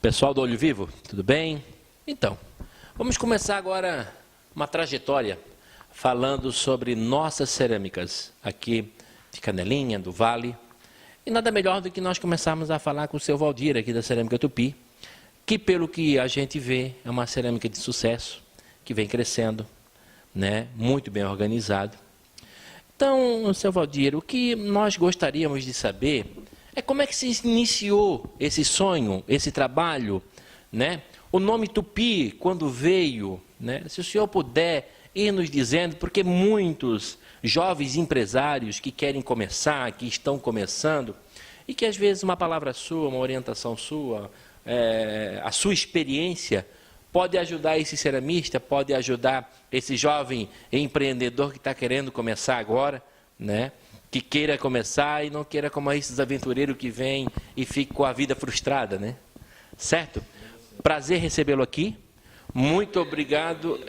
Pessoal do Olho Vivo, tudo bem? Então, vamos começar agora uma trajetória falando sobre nossas cerâmicas aqui de Canelinha, do Vale. E nada melhor do que nós começarmos a falar com o seu Valdir aqui da Cerâmica Tupi, que pelo que a gente vê é uma cerâmica de sucesso, que vem crescendo, né? Muito bem organizado. Então, seu Valdir, o que nós gostaríamos de saber é como é que se iniciou esse sonho, esse trabalho, né? O nome Tupi, quando veio, né? Se o senhor puder ir nos dizendo, porque muitos jovens empresários que querem começar, que estão começando, e que às vezes uma palavra sua, uma orientação sua, a sua experiência, pode ajudar esse ceramista, pode ajudar esse jovem empreendedor que está querendo começar agora, né? Que queira começar e não queira como esses aventureiros que vêm e ficam com a vida frustrada, né? Certo? Prazer recebê-lo aqui. Muito obrigado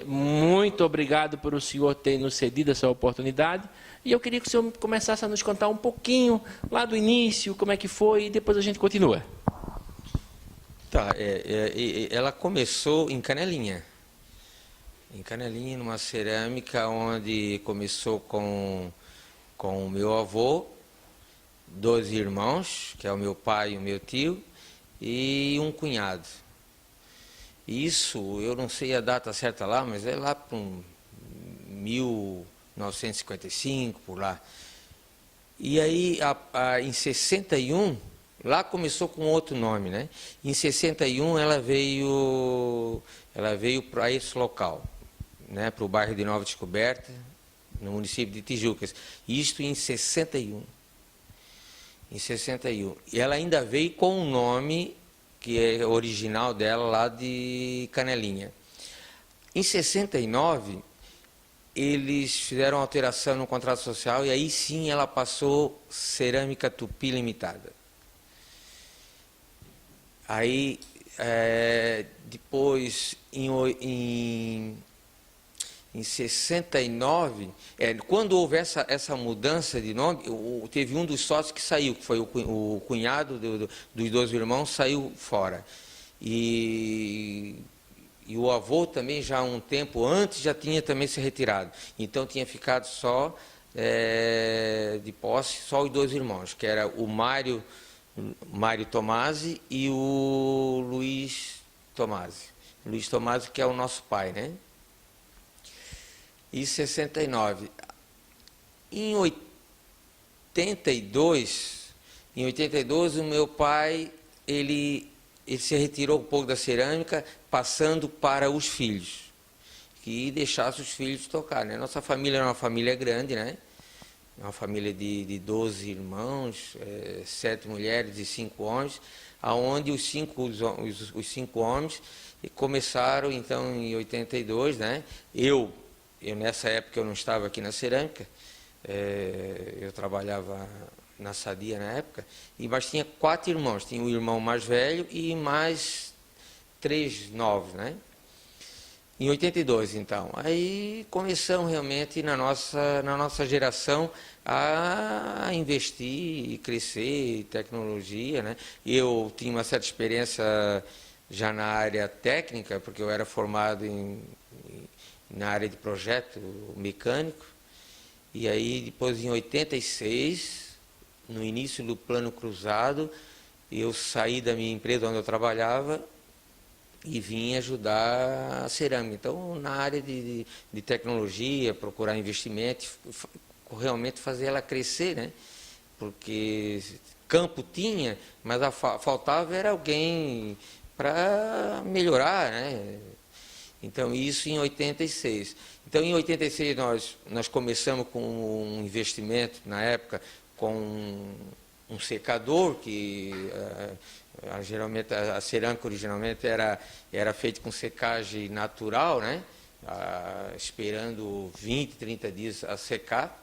por o senhor ter nos cedido essa oportunidade. E eu queria que o senhor começasse a nos contar um pouquinho lá do início, como é que foi, e depois a gente continua. Tá, ela começou em Canelinha. Em Canelinha, numa cerâmica onde começou com o meu avô, 12 irmãos, que é o meu pai e o meu tio, e um cunhado. Isso, eu não sei a data certa lá, mas é lá para 1955, por lá. E aí, em 61, lá começou com outro nome, né? Em 61 ela veio para esse local, né? Para o bairro de Nova Descoberta, no município de Tijucas. Isto em 61. Em 61. E ela ainda veio com um nome que é original dela lá de Canelinha. Em 69, eles fizeram alteração no contrato social e aí sim ela passou Cerâmica Tupi Limitada. Aí, depois, em 69, quando houve essa mudança de nome, teve um dos sócios que saiu, que foi o cunhado dos 12 irmãos, saiu fora. E o avô também, já há um tempo antes, já tinha também se retirado. Então tinha ficado só, de posse, só os 12 irmãos, que era o Mário Tomasi e o Luiz Tomasi. Luiz Tomasi, que é o nosso pai, né? Em 69. Em 82, o meu pai, ele se retirou um pouco da cerâmica, passando para os filhos, que deixasse os filhos tocar, né? Nossa família era uma família grande, né? Uma família de 12 irmãos, 7 mulheres e 5 homens, aonde os cinco homens começaram, então, em 82, né? Eu nessa época eu não estava aqui na cerâmica, eu trabalhava na Sadia na época, mas tinha 4 irmãos, tinha o irmão mais velho e mais 3 novos, né? Em 82, então. Aí começamos realmente na nossa geração a investir e crescer em tecnologia, né? Eu tinha uma certa experiência já na área técnica, porque eu era formado na área de projeto mecânico, e aí depois em 86, no início do plano cruzado, eu saí da minha empresa onde eu trabalhava e vim ajudar a cerâmica. Então, na área de tecnologia, procurar investimento, realmente fazer ela crescer, né? Porque campo tinha, mas faltava era alguém para melhorar, né? Então, isso em 86. Então, em 86, nós começamos com um investimento, na época, com um secador, que geralmente a cerâmica originalmente era feita com secagem natural, né? Esperando 20, 30 dias a secar.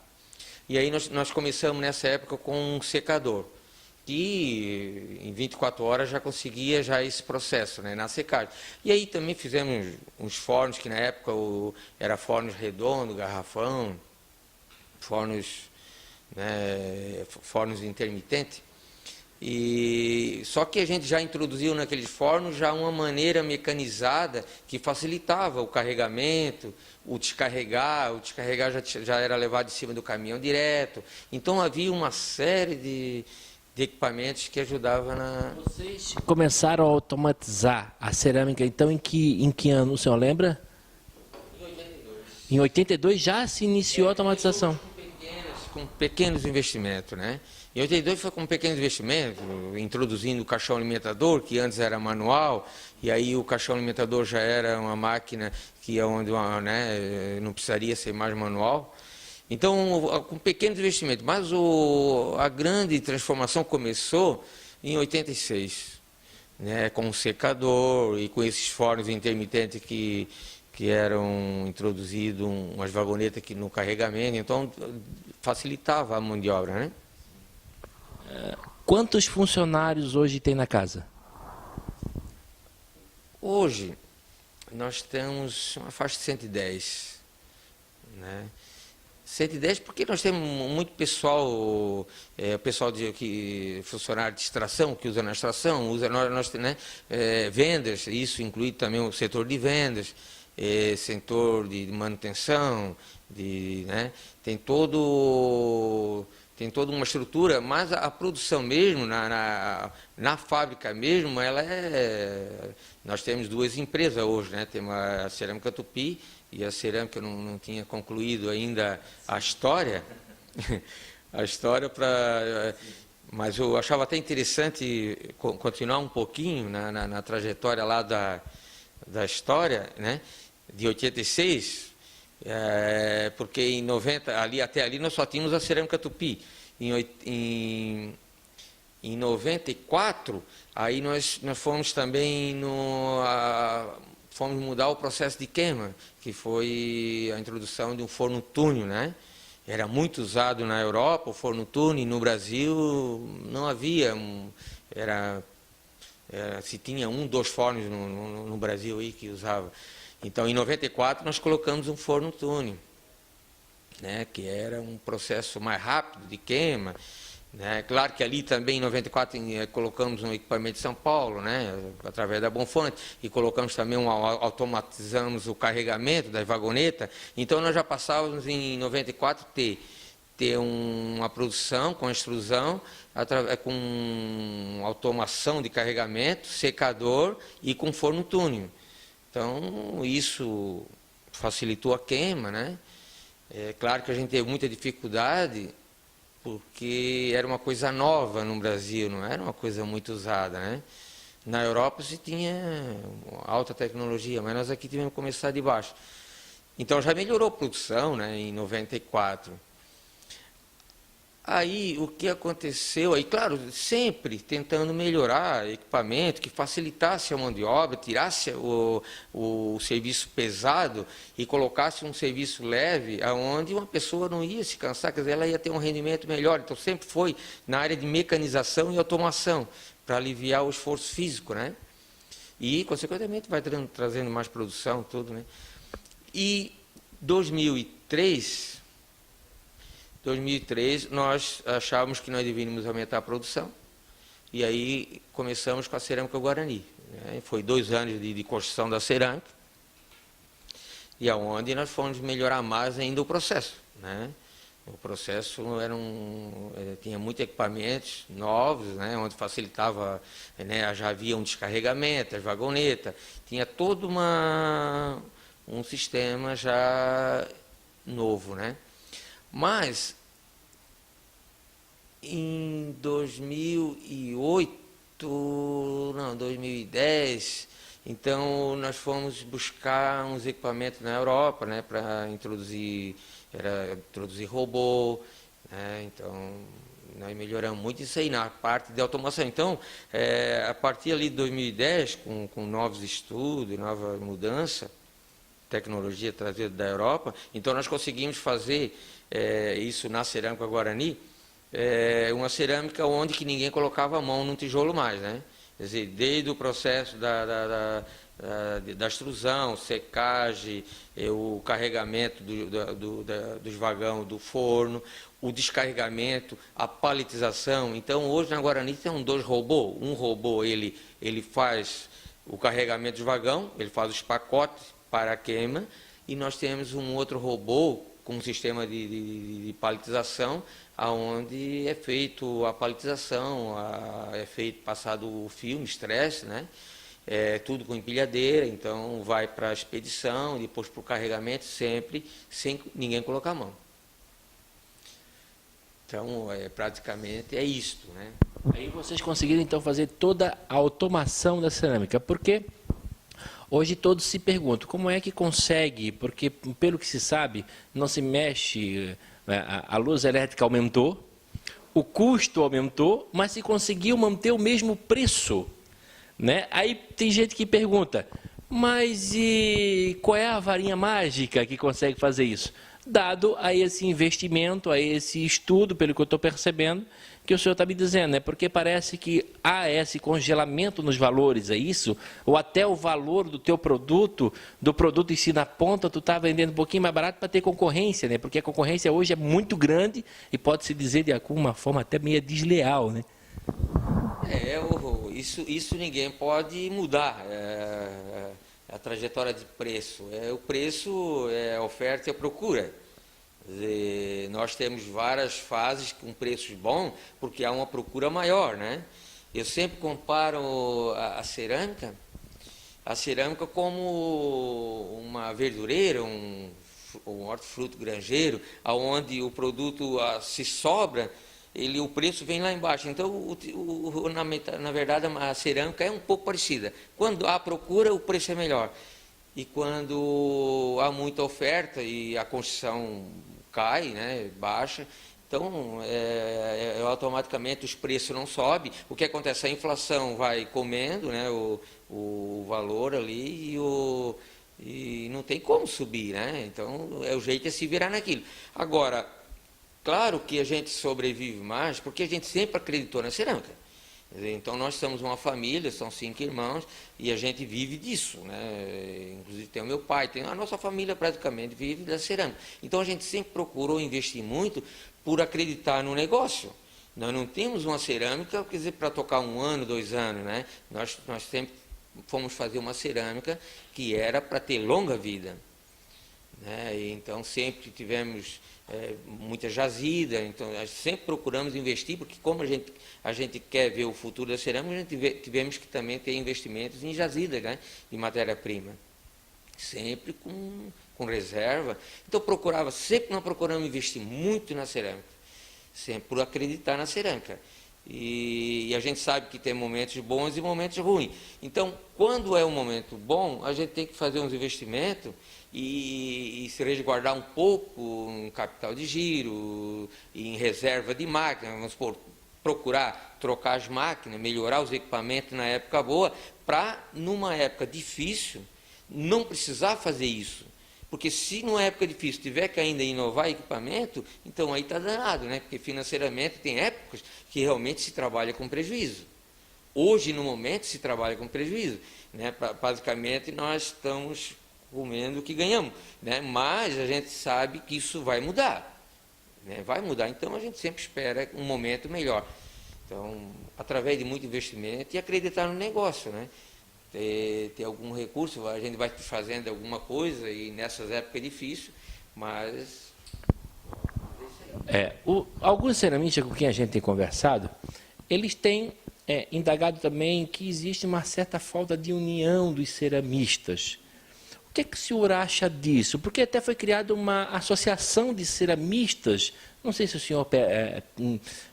E aí nós começamos nessa época com um secador, que em 24 horas já conseguia esse processo, né, na secagem. E aí também fizemos uns fornos, que na época era fornos redondo, garrafão, fornos, né, fornos intermitentes. E só que a gente já introduziu naqueles fornos já uma maneira mecanizada que facilitava o carregamento, o descarregar já era levado de cima do caminhão direto. Então havia uma série de equipamentos que ajudavam na... Vocês começaram a automatizar a cerâmica, então, em que ano, o senhor lembra? Em 82. Em 82 já se iniciou a automatização. Com pequenos investimentos, né? Em 82 foi com pequenos investimentos, introduzindo o caixão alimentador, que antes era manual, e aí o caixão alimentador já era uma máquina que é onde, né, não precisaria ser mais manual. Então, com pequenos investimentos, mas a grande transformação começou em 86, né, com o secador e com esses fornos intermitentes que eram introduzidos, umas vagonetas no carregamento, então facilitava a mão de obra, né? Quantos funcionários hoje tem na casa? Hoje, nós temos uma faixa de 110, né? 110 porque nós temos muito pessoal, funcionário de extração, que usa na extração, nós né, vendas, isso inclui também o setor de vendas, setor de manutenção, né, tem toda uma estrutura, mas a produção mesmo, na fábrica mesmo, nós temos duas empresas hoje, né, temos a Cerâmica Tupi e a Cerâmica, eu não tinha concluído ainda a história, mas eu achava até interessante continuar um pouquinho na trajetória lá da história, né, de 86, porque em 90, até ali nós só tínhamos a Cerâmica Tupi. Em 94, aí nós fomos também fomos mudar o processo de queima, que foi a introdução de um forno túnel, né? Era muito usado na Europa o forno túnel, e no Brasil não havia, se tinha 2 fornos no Brasil aí que usava. Então, em 94, nós colocamos um forno túnel, né, que era um processo mais rápido de queima, né? Claro que ali também, em 94, colocamos um equipamento de São Paulo, né, através da Bonfonte, e colocamos também, automatizamos o carregamento das vagonetas. Então, nós já passávamos, em 94, ter uma produção com extrusão, com automação de carregamento, secador e com forno túnel. Então, isso facilitou a queima, né? É claro que a gente teve muita dificuldade, porque era uma coisa nova no Brasil, não era uma coisa muito usada, né? Na Europa se tinha alta tecnologia, mas nós aqui tivemos que começar de baixo. Então, já melhorou a produção, né, em 94. Aí, o que aconteceu? Aí, claro, sempre tentando melhorar equipamento que facilitasse a mão de obra, tirasse o serviço pesado e colocasse um serviço leve, aonde uma pessoa não ia se cansar, quer dizer, ela ia ter um rendimento melhor. Então, sempre foi na área de mecanização e automação, para aliviar o esforço físico, né? E, consequentemente, vai trazendo mais produção, tudo, né? E 2003, nós achávamos que nós deveríamos aumentar a produção, e aí começamos com a Cerâmica Guarani, né? Foi 2 anos de construção da cerâmica, e aonde nós fomos melhorar mais ainda o processo, né? O processo tinha muitos equipamentos novos, né, onde facilitava, né, já havia um descarregamento, as vagonetas, tinha todo um sistema já novo, né? Mas, em 2010, então nós fomos buscar uns equipamentos na Europa, né, para introduzir robô, né? Então nós melhoramos muito isso aí na parte de automação. Então, a partir ali de 2010, com novos estudos, nova mudança, tecnologia trazida da Europa, então nós conseguimos fazer isso na Cerâmica Guarani, uma cerâmica onde que ninguém colocava a mão num tijolo mais, né? Quer dizer, desde o processo da extrusão, secagem, o carregamento dos vagões do forno, o descarregamento, a paletização. Então, hoje na Guarani tem 2 robôs. Um robô ele faz o carregamento dos vagões, ele faz os pacotes para a queima, e nós temos um outro robô com um sistema de paletização, onde é feito a paletização, é feito passado o filme, estresse, né? Tudo com empilhadeira, então vai para a expedição, depois para o carregamento, sempre sem ninguém colocar a mão. Então, praticamente é isto, né? Aí vocês conseguiram então fazer toda a automação da cerâmica, porque hoje todos se perguntam como é que consegue, porque pelo que se sabe, não se mexe, a luz elétrica aumentou, o custo aumentou, mas se conseguiu manter o mesmo preço, né? Aí tem gente que pergunta, mas e qual é a varinha mágica que consegue fazer isso? Dado a esse investimento, a esse estudo, pelo que eu estou percebendo, que o senhor está me dizendo, né? Porque parece que há esse congelamento nos valores, é isso? Ou até o valor do teu produto, do produto em si na ponta, tu está vendendo um pouquinho mais barato para ter concorrência, né? Porque a concorrência hoje é muito grande e pode-se dizer de alguma forma até meio desleal, né? Isso ninguém pode mudar. A trajetória de preço. O preço é a oferta e a procura. Quer dizer, nós temos várias fases com preços bons, porque há uma procura maior, né? Eu sempre comparo a cerâmica como uma verdureira, um hortifruto granjeiro, onde o produto se sobra, o preço vem lá embaixo. Então, na verdade, a cerâmica é um pouco parecida. Quando há procura, o preço é melhor. E quando há muita oferta e a construção cai, né, baixa, então automaticamente os preços não sobem. O que acontece? A inflação vai comendo, né, o valor ali e não tem como subir, né? Então, o jeito é se virar naquilo. Agora, claro que a gente sobrevive mais porque a gente sempre acreditou na cerâmica. Então, nós somos uma família, são 5 irmãos, e a gente vive disso, né? Inclusive tem o meu pai, a nossa família praticamente vive da cerâmica. Então, a gente sempre procurou investir muito por acreditar no negócio. Nós não temos uma cerâmica, quer dizer, para tocar 1 ano, 2 anos, né? Nós sempre fomos fazer uma cerâmica que era para ter longa vida, né? Então, sempre tivemos muita jazida, então sempre procuramos investir, porque como a gente quer ver o futuro da cerâmica, tivemos que também ter investimentos em jazida, né, de matéria-prima, sempre com reserva. Então sempre nós procuramos investir muito na cerâmica, sempre por acreditar na cerâmica. E a gente sabe que tem momentos bons e momentos ruins. Então, quando é um momento bom, a gente tem que fazer uns investimentos e se resguardar um pouco em capital de giro, em reserva de máquina, vamos procurar trocar as máquinas, melhorar os equipamentos na época boa, para, numa época difícil, não precisar fazer isso. Porque se numa época difícil tiver que ainda inovar equipamento, então aí está danado, né? Porque financeiramente tem épocas que realmente se trabalha com prejuízo. Hoje, no momento, se trabalha com prejuízo, né? Basicamente, nós estamos comendo o que ganhamos, né? Mas a gente sabe que isso vai mudar, né? Vai mudar, então a gente sempre espera um momento melhor. Então, através de muito investimento e acreditar no negócio, né? Ter algum recurso, a gente vai fazendo alguma coisa e nessas épocas é difícil, mas... Alguns ceramistas com quem a gente tem conversado, eles têm indagado também que existe uma certa falta de união dos ceramistas. O que o senhor acha disso? Porque até foi criada uma associação de ceramistas, não sei se o senhor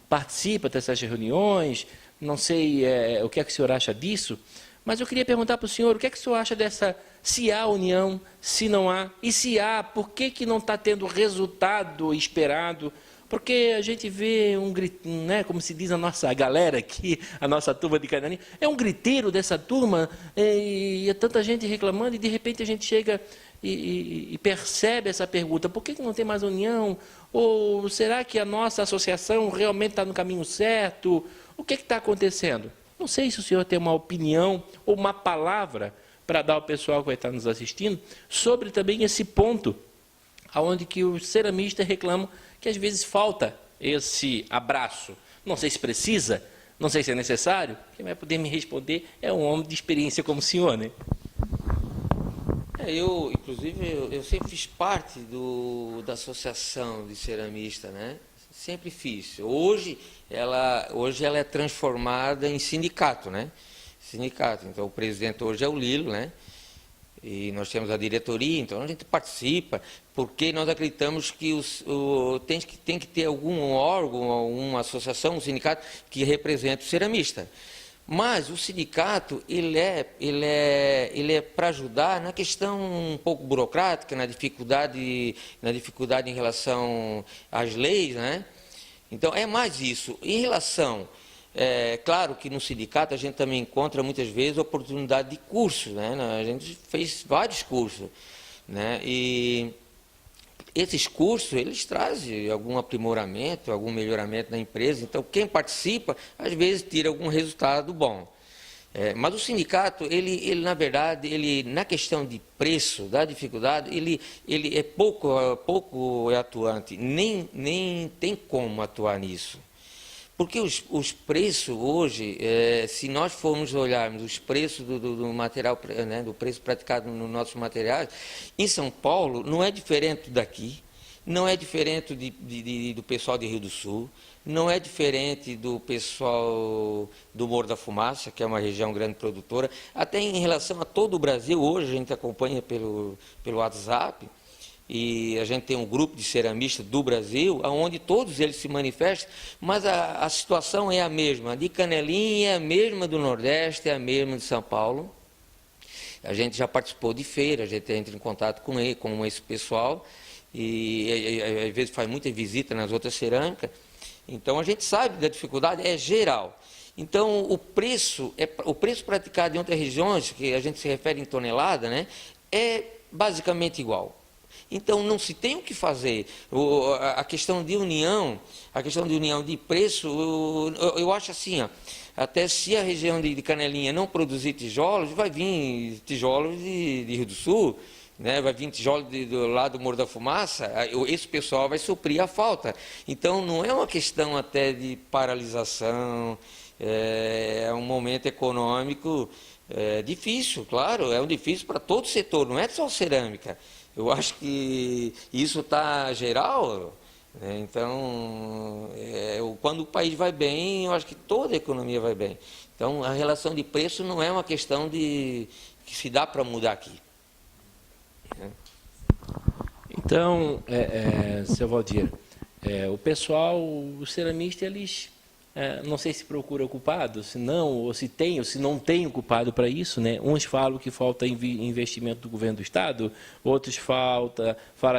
participa dessas reuniões, não sei o que o senhor acha disso, mas eu queria perguntar para o senhor, o que o senhor acha dessa, se há união, se não há, e se há, por que não está tendo o resultado esperado? Porque a gente vê né, como se diz a nossa galera aqui, a nossa turma de Canarim, é um griteiro dessa turma, e é tanta gente reclamando, e de repente a gente chega e percebe essa pergunta, por que não tem mais união? Ou será que a nossa associação realmente está no caminho certo? O que está acontecendo? Não sei se o senhor tem uma opinião ou uma palavra para dar ao pessoal que vai estar nos assistindo sobre também esse ponto, onde que os ceramistas reclamam que às vezes falta esse abraço. Não sei se precisa, não sei se é necessário. Quem vai poder me responder é um homem de experiência como o senhor, né? Inclusive, eu sempre fiz parte da associação de ceramista, né? Sempre fiz. Hoje ela é transformada em sindicato, né? Sindicato. Então, o presidente hoje é o Lilo, né? E nós temos a diretoria, então a gente participa, porque nós acreditamos que tem que ter algum órgão, uma associação, um sindicato que represente o ceramista. Mas o sindicato, ele é para ajudar na questão um pouco burocrática, na dificuldade em relação às leis, né? Então, é mais isso. Em relação, claro que no sindicato a gente também encontra muitas vezes oportunidade de cursos, né? A gente fez vários cursos, né? E esses cursos, eles trazem algum aprimoramento, algum melhoramento na empresa. Então, quem participa, às vezes, tira algum resultado bom. Mas o sindicato, ele na verdade, na questão de preço, da dificuldade, ele é pouco atuante, nem tem como atuar nisso. Porque os preços hoje, se nós formos olharmos os preços do material, né, do preço praticado nos nossos materiais, em São Paulo não é diferente daqui, não é diferente do pessoal de Rio do Sul, não é diferente do pessoal do Morro da Fumaça, que é uma região grande produtora, até em relação a todo o Brasil. Hoje a gente acompanha pelo WhatsApp, e a gente tem um grupo de ceramistas do Brasil, onde todos eles se manifestam, mas a situação é a mesma. De Canelinha é a mesma do Nordeste, é a mesma de São Paulo. A gente já participou de feira, a gente entra em contato com esse pessoal, e às vezes faz muita visita nas outras cerâmicas. Então a gente sabe da dificuldade, é geral. Então o preço praticado em outras regiões, que a gente se refere em tonelada, né, é basicamente igual. Então não se tem o que fazer. A questão de união de preço, eu acho assim, ó, até se a região de Canelinha não produzir tijolos, vai vir tijolos de Rio do Sul, né? Vai vir tijolo do lado do Morro da Fumaça, esse pessoal vai suprir a falta. Então não é uma questão até de paralisação, é um momento econômico difícil, claro, é um difícil para todo o setor, não é só cerâmica. Eu acho que isso está geral, né? Então, quando o país vai bem, eu acho que toda a economia vai bem. Então, a relação de preço não é uma questão que se dá para mudar aqui. Então, seu Valdir, o pessoal, os ceramistas, eles não sei se procura culpado, se não, ou se tem, ou se não tem o culpado para isso, né? Uns falam que falta investimento do governo do Estado, outros falam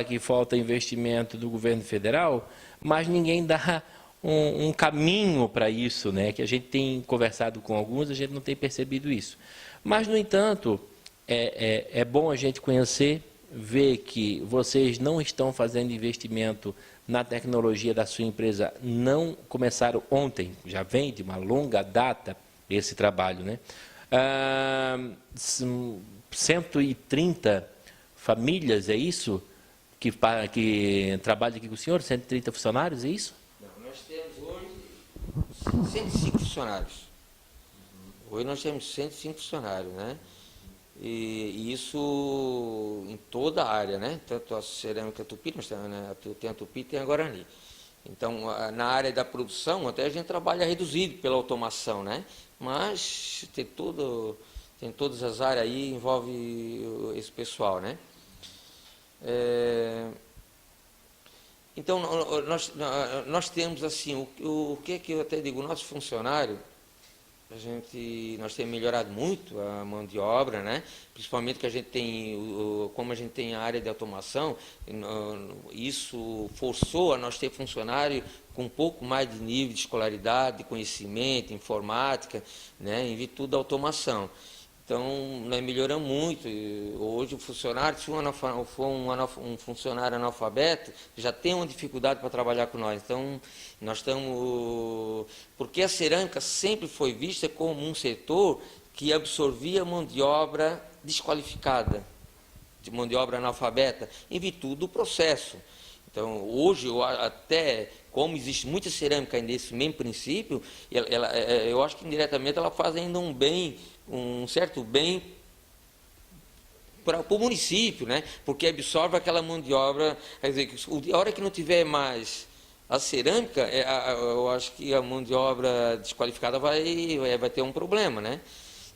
que falta investimento do governo federal, mas ninguém dá um caminho para isso, né? Que a gente tem conversado com alguns, a gente não tem percebido isso. Mas, no entanto, é bom a gente conhecer, ver que vocês não estão fazendo investimento na tecnologia da sua empresa, não começaram ontem, já vem de uma longa data esse trabalho, né? 130 famílias, é isso? Que trabalham aqui com o senhor? 130 funcionários, é isso? Não, nós temos hoje 105 funcionários. Hoje nós temos 105 funcionários, né? E isso em toda a área, né? Tanto a cerâmica Tupi, nós temos, né? Tem a Tupi e tem a Guarani. Então, na área da produção, até a gente trabalha reduzido pela automação, né? Mas tem todas as áreas aí, envolve esse pessoal, né? Então, nós temos assim, o que eu até digo, o nosso funcionário, nós temos melhorado muito a mão de obra, né? Principalmente que a gente tem, como a gente tem a área de automação, isso forçou a nós ter funcionário com um pouco mais de nível de escolaridade, de conhecimento, informática, né? Em virtude da automação. Então, nós melhoramos muito. Hoje, o funcionário, se for um funcionário analfabeto, já tem uma dificuldade para trabalhar com nós. Então, nós estamos... Porque a cerâmica sempre foi vista como um setor que absorvia mão de obra desqualificada, de mão de obra analfabeta, em virtude do processo. Então, hoje, até como existe muita cerâmica nesse mesmo princípio, eu acho que indiretamente ela faz ainda um certo bem para o município, né? Porque absorve aquela mão de obra. Quer dizer, a hora que não tiver mais a cerâmica, eu acho que a mão de obra desqualificada vai ter um problema, né?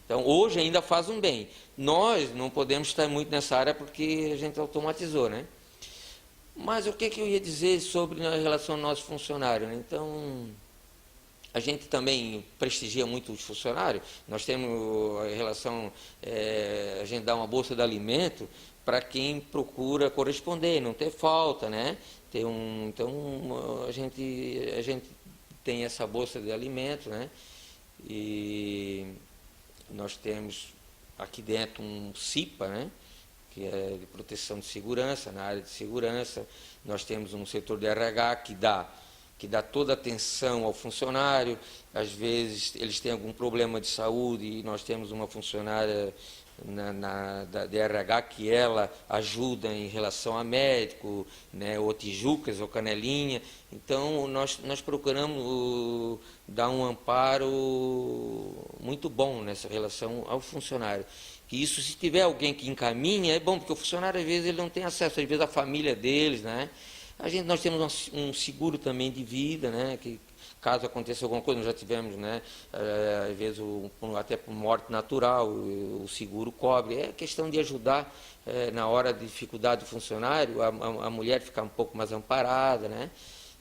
Então, hoje ainda faz um bem. Nós não podemos estar muito nessa área porque a gente automatizou, né? Mas o que eu ia dizer sobre a relação ao nosso funcionário, né? Então, a gente também prestigia muito os funcionários. Nós temos a relação, a gente dá uma bolsa de alimento para quem procura corresponder, não ter falta, né? Então, a gente tem essa bolsa de alimento, né? E nós temos aqui dentro um CIPA, né? Que é de proteção de segurança, na área de segurança. Nós temos um setor de RH que dá toda a atenção ao funcionário. Às vezes eles têm algum problema de saúde e nós temos uma funcionária de RH que ela ajuda em relação a médico, né, ou Tijucas ou Canelinha. Então, nós procuramos dar um amparo muito bom nessa relação ao funcionário. Que isso, se tiver alguém que encaminha, é bom, porque o funcionário, às vezes, ele não tem acesso, às vezes, à família deles, né? Nós temos um seguro também de vida, né? Que caso aconteça alguma coisa, nós já tivemos, né? Às vezes, até por morte natural, o seguro cobre. É questão de ajudar na hora de dificuldade do funcionário, a mulher ficar um pouco mais amparada, né?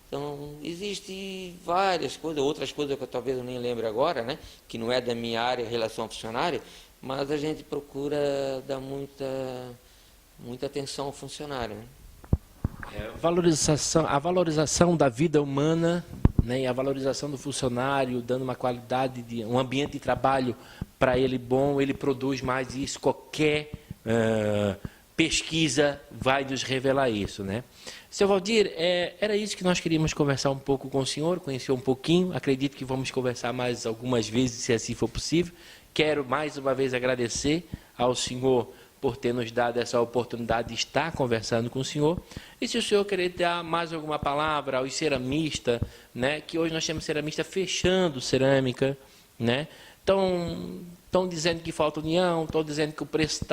Então, existem várias coisas, outras coisas que talvez eu nem lembre agora, né? Que não é da minha área em relação ao funcionário, mas a gente procura dar muita atenção ao funcionário, né? A valorização da vida humana, né, e a valorização do funcionário, dando uma qualidade, um ambiente de trabalho para ele bom, ele produz mais isso. Qualquer pesquisa vai nos revelar isso, né? Seu Valdir, era isso que nós queríamos conversar um pouco com o senhor, conhecer um pouquinho. Acredito que vamos conversar mais algumas vezes, se assim for possível. Quero mais uma vez agradecer ao senhor por ter nos dado essa oportunidade de estar conversando com o senhor. E se o senhor querer dar mais alguma palavra aos ceramistas, né, que hoje nós temos ceramista fechando cerâmica, né? Estão dizendo que falta união, estão dizendo que o preço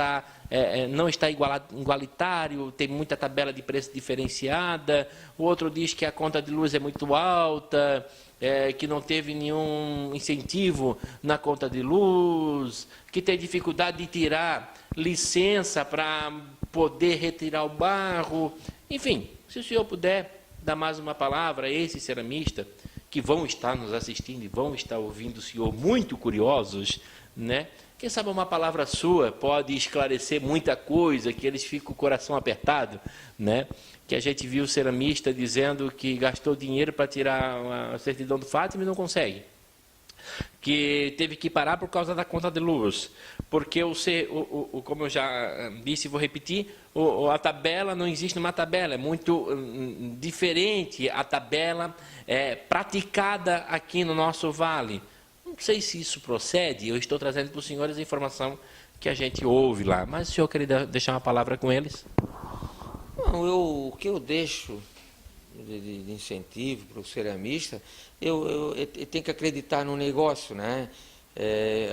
não está igualitário, tem muita tabela de preço diferenciada, o outro diz que a conta de luz é muito alta, que não teve nenhum incentivo na conta de luz, que tem dificuldade de tirar licença para poder retirar o barro. Enfim, se o senhor puder dar mais uma palavra a esses ceramistas que vão estar nos assistindo e vão estar ouvindo o senhor muito curiosos, né? Quem sabe uma palavra sua pode esclarecer muita coisa, que eles ficam com o coração apertado, né? Que a gente viu o ceramista dizendo que gastou dinheiro para tirar a certidão do Fátima e não consegue. Que teve que parar por causa da conta de luz, porque como eu já disse e vou repetir, a tabela, não existe uma tabela, é muito diferente a tabela praticada aqui no nosso vale. Não sei se isso procede, eu estou trazendo para os senhores a informação que a gente ouve lá, mas o senhor queria deixar uma palavra com eles? Não, o que eu deixo de incentivo para o ceramista, eu tenho que acreditar no negócio, né?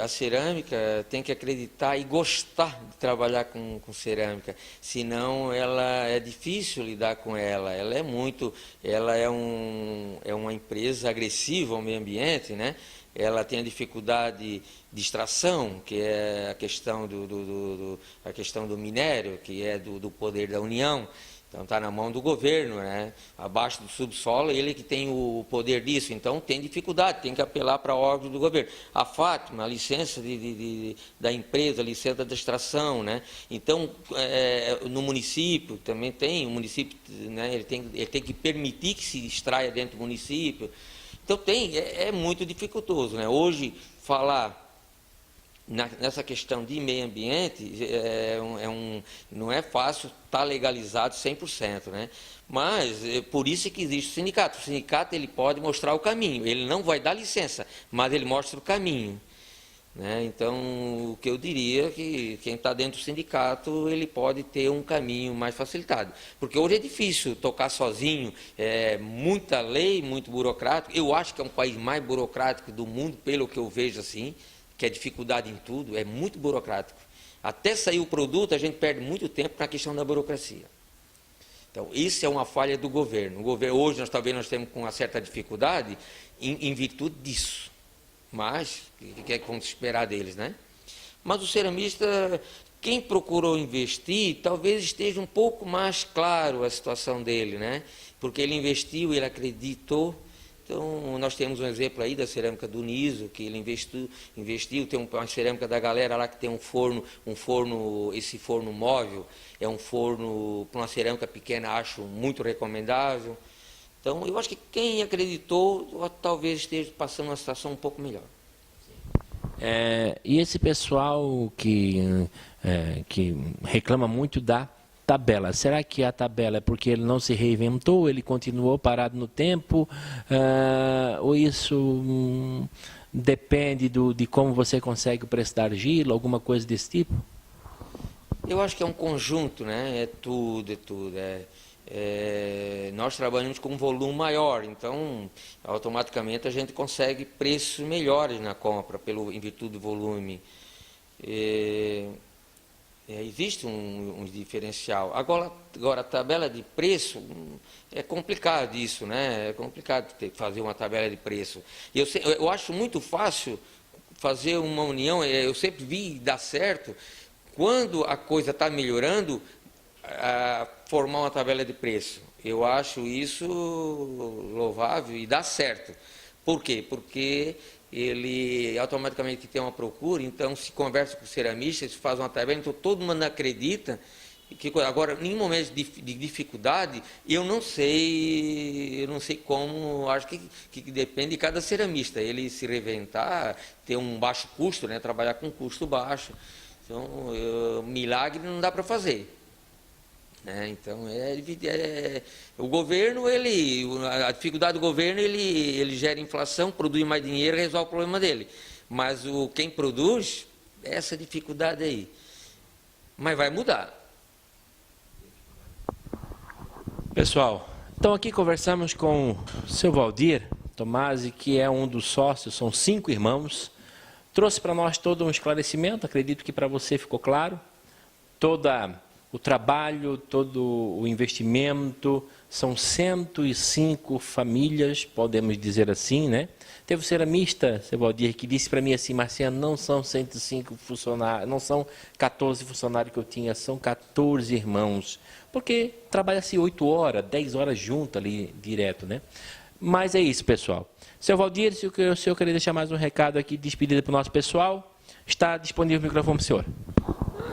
A cerâmica tem que acreditar e gostar de trabalhar com cerâmica, senão ela é difícil lidar com ela. Ela é uma empresa agressiva ao meio ambiente, né? Ela tem a dificuldade de extração, que é a questão do minério, que é do poder da União. Então está na mão do governo, né? Abaixo do subsolo, ele que tem o poder disso. Então tem dificuldade, tem que apelar para órgãos do governo. A Fátima, a licença da empresa, a licença da extração, né? Então, no município também tem, o município, né? Ele tem que permitir que se extraia dentro do município. Então é muito dificultoso, né? Hoje, falar nessa questão de meio ambiente, não é fácil estar legalizado 100%, né? Mas por isso que existe o sindicato. O sindicato ele pode mostrar o caminho, ele não vai dar licença, mas ele mostra o caminho. Né? Então, o que eu diria é que quem está dentro do sindicato, ele pode ter um caminho mais facilitado. Porque hoje é difícil tocar sozinho, muita lei, muito burocrático. Eu acho que é um país mais burocrático do mundo, pelo que eu vejo assim, que é dificuldade em tudo, é muito burocrático. Até sair o produto, a gente perde muito tempo na questão da burocracia. Então, isso é uma falha do governo. O governo hoje, nós temos com uma certa dificuldade em virtude disso. Mas, o que é que vamos esperar deles, né? Mas o ceramista, quem procurou investir, talvez esteja um pouco mais claro a situação dele, né? Porque ele investiu, ele acreditou. Então, nós temos um exemplo aí da cerâmica do Niso, que ele investiu, tem uma cerâmica da galera lá que tem um forno, esse forno móvel, é um forno para uma cerâmica pequena, acho muito recomendável. Então, eu acho que quem acreditou talvez esteja passando uma situação um pouco melhor. E esse pessoal que reclama muito da tabela, será que a tabela é porque ele não se reinventou, ele continuou parado no tempo, ou isso depende de como você consegue prestar argila, alguma coisa desse tipo? Eu acho que é um conjunto, né? É tudo. Nós trabalhamos com um volume maior, então automaticamente a gente consegue preços melhores na compra em virtude do volume. Existe um diferencial. Agora a tabela de preço é complicado isso, né? É complicado fazer uma tabela de preço. Eu acho muito fácil fazer uma união. Eu sempre vi dar certo quando a coisa está melhorando. Formar uma tabela de preço. Eu acho isso louvável e dá certo. Por quê? Porque ele automaticamente tem uma procura, então se conversa com o ceramista, se faz uma tabela, então todo mundo acredita. Agora, em momentos de dificuldade, eu não sei como, acho que depende de cada ceramista. Ele se reinventar, ter um baixo custo, né, trabalhar com custo baixo. Então, milagre não dá para fazer. Então, o governo, a dificuldade do governo, ele gera inflação, produz mais dinheiro e resolve o problema dele. Mas quem produz, essa dificuldade aí. Mas vai mudar. Pessoal, então aqui conversamos com o seu Valdir Tomasi, que é um dos sócios, são 5 irmãos. Trouxe para nós todo um esclarecimento, acredito que para você ficou claro. O trabalho, todo o investimento, são 105 famílias, podemos dizer assim, né? Teve o ceramista, seu Valdir, que disse para mim assim, Marciano, não são 105 funcionários, não são 14 funcionários que eu tinha, são 14 irmãos. Porque trabalha-se 8 horas, 10 horas junto ali, direto, né? Mas é isso, pessoal. Seu Valdir, se o senhor queria deixar mais um recado aqui, despedida para o nosso pessoal, está disponível o microfone para o senhor.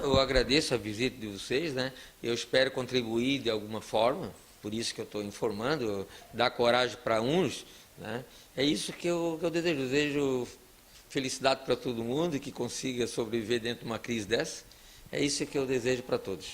Eu agradeço a visita de vocês, né? Eu espero contribuir de alguma forma, por isso que eu estou informando, dar coragem para uns, né? É isso que eu desejo. Eu desejo felicidade para todo mundo e que consiga sobreviver dentro de uma crise dessa. É isso que eu desejo para todos.